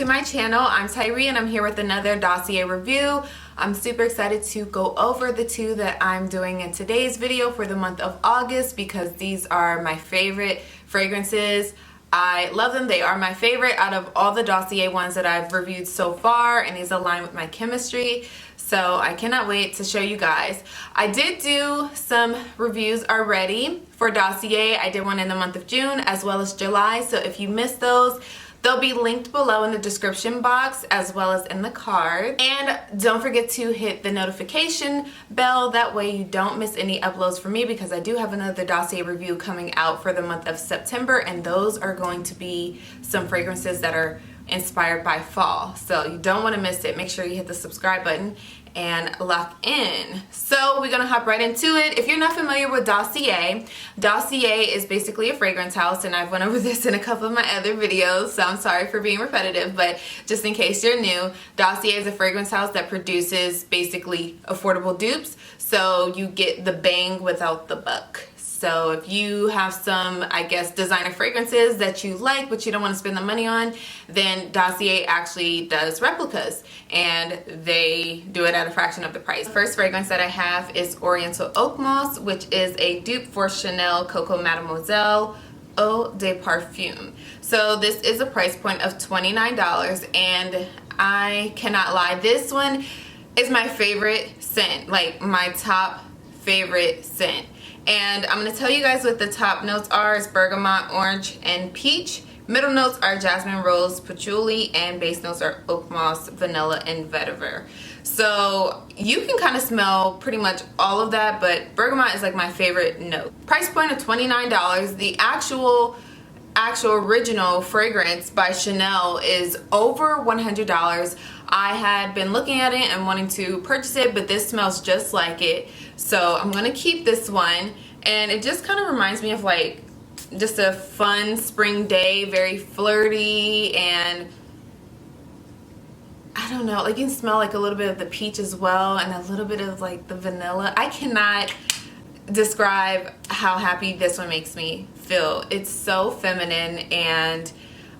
to my channel. I'm Tyree and I'm here with another Dossier review. I'm super excited to go over the two that I'm doing in today's video for the month of August because these are my favorite fragrances. I love them. They are my favorite out of all the Dossier ones that I've reviewed so far, and these align with my chemistry. So I cannot wait to show you guys. I did do some reviews already for Dossier. I did one in the month of June as well as July. So if you missed those, they'll be linked below in the description box as well as in the card. And don't forget to hit the notification bell. That way you don't miss any uploads from me because I do have another Dossier review coming out for the month of September, and those are going to be some fragrances that are inspired by fall. So you don't want to miss it. Make sure you hit the subscribe button and lock in. So we're gonna hop right into it. If you're not familiar with Dossier, Dossier is basically a fragrance house, and I've went over this in a couple of my other videos, so I'm sorry for being repetitive, but just in case you're new, Dossier is a fragrance house that produces basically affordable dupes, so you get the bang without the buck. So if you have some, I guess, designer fragrances that you like but you don't want to spend the money on, then Dossier actually does replicas and they do it at a fraction of the price. First fragrance that I have is Oriental Oakmoss, which is a dupe for Chanel Coco Mademoiselle Eau de Parfum. So this is a price point of $29, and I cannot lie, this one is my favorite scent, like my top favorite scent. And I'm going to tell you guys what the top notes are. It's bergamot, orange, and peach. Middle notes are jasmine, rose, patchouli, and base notes are oak moss, vanilla, and vetiver. So you can kind of smell pretty much all of that, but bergamot is like my favorite note. Price point of $29. The actual original fragrance by Chanel is over $100. I had been looking at it and wanting to purchase it, but this smells just like it. So I'm gonna keep this one, and it just kind of reminds me of like just a fun spring day, very flirty, and I don't know, like you can smell like a little bit of the peach as well and a little bit of like the vanilla. I cannot describe how happy this one makes me feel. It's so feminine, and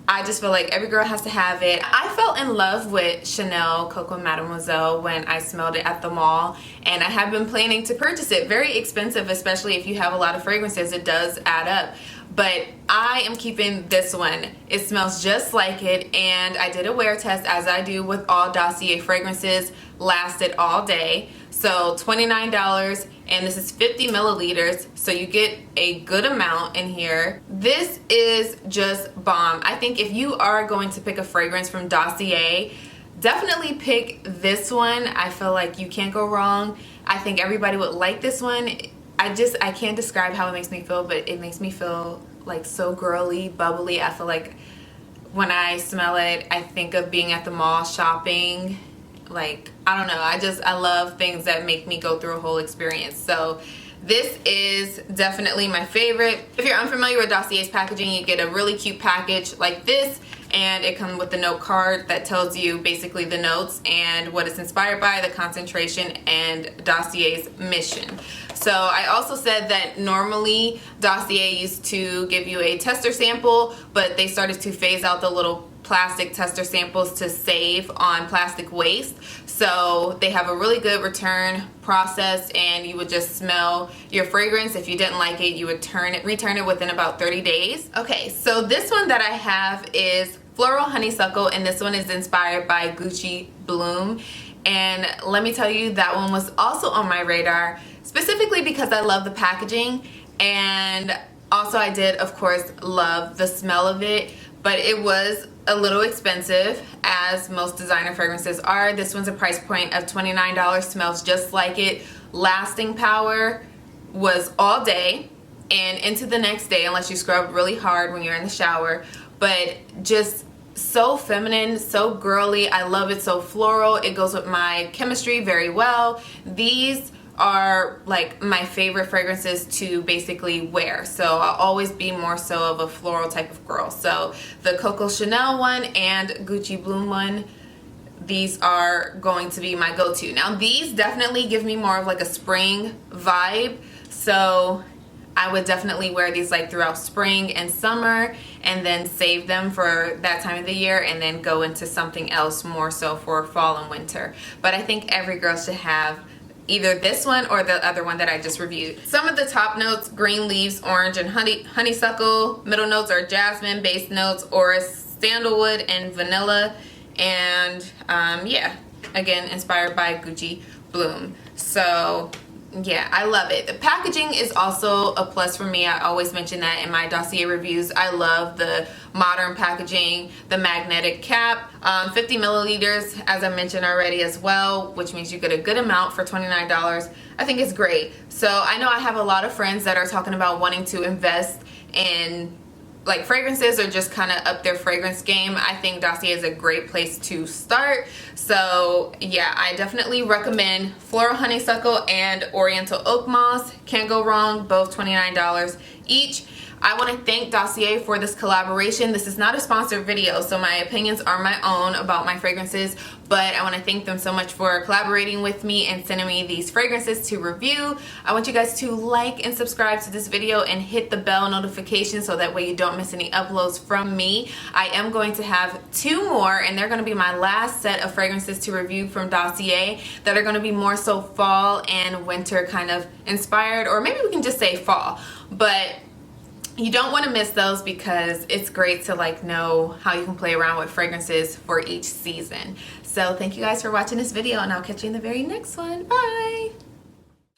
I just feel like every girl has to have it. I fell in love with Chanel Coco Mademoiselle when I smelled it at the mall, and I have been planning to purchase it. Very expensive, especially if you have a lot of fragrances. It does add up. But I am keeping this one. It smells just like it, and I did a wear test as I do with all Dossier fragrances. Lasted all day. So $29, and this is 50 milliliters, so you get a good amount in here. This is just bomb. I think if you are going to pick a fragrance from Dossier, definitely pick this one. I feel like you can't go wrong. I think everybody would like this one. I can't describe how it makes me feel, but it makes me feel like so girly, bubbly. I feel like when I smell it, I think of being at the mall shopping. Like, I don't know, I love things that make me go through a whole experience. So this is definitely my favorite. If you're unfamiliar with Dossier's packaging, you get a really cute package like this, and it comes with the note card that tells you basically the notes and what it's inspired by, the concentration, and Dossier's mission. So I also said that normally Dossier used to give you a tester sample, but they started to phase out the little plastic tester samples to save on plastic waste. So they have a really good return process, and you would just smell your fragrance. If you didn't like it, you would return it within about 30 days. Okay, so this one that I have is Floral Honeysuckle, and this one is inspired by Gucci Bloom. And let me tell you, that one was also on my radar, specifically because I love the packaging, and also I did, of course, love the smell of it, but it was a little expensive, as most designer fragrances are. This one's a price point of $29, smells just like it. Lasting power was all day and into the next day, unless you scrub really hard when you're in the shower, but just so feminine, so girly. I love it. So floral. It goes with my chemistry very well. These are like my favorite fragrances to basically wear, so I'll always be more so of a floral type of girl. So the Coco Chanel one and Gucci Bloom one, these are going to be my go-to. Now these definitely give me more of like a spring vibe, so I would definitely wear these like throughout spring and summer, and then save them for that time of the year, and then go into something else more so for fall and winter. But I think every girl should have either this one or the other one that I just reviewed. Some of the top notes: green leaves, orange, and honeysuckle. Middle notes are jasmine. Base notes: orris, sandalwood, and vanilla. And yeah, again, inspired by Gucci Bloom. So yeah, I love it. The packaging is also a plus for me. I always mention that in my Dossier reviews. I love the modern packaging, the magnetic cap, 50 milliliters, as I mentioned already as well, which means you get a good amount for $29. I think it's great. So I know I have a lot of friends that are talking about wanting to invest in like fragrances, or just kind of up their fragrance game. I think Dossier is a great place to start. So yeah, I definitely recommend Floral Honeysuckle and Oriental Oakmoss. Can't go wrong, both $29 each. I want to thank Dossier for this collaboration. This is not a sponsored video, so my opinions are my own about my fragrances, but I want to thank them so much for collaborating with me and sending me these fragrances to review. I want you guys to like and subscribe to this video and hit the bell notification so that way you don't miss any uploads from me. I am going to have 2 more, and they're going to be my last set of fragrances to review from Dossier that are going to be more so fall and winter kind of inspired, or maybe we can just say fall. But you don't want to miss those, because it's great to like know how you can play around with fragrances for each season. So thank you guys for watching this video, and I'll catch you in the very next one. Bye!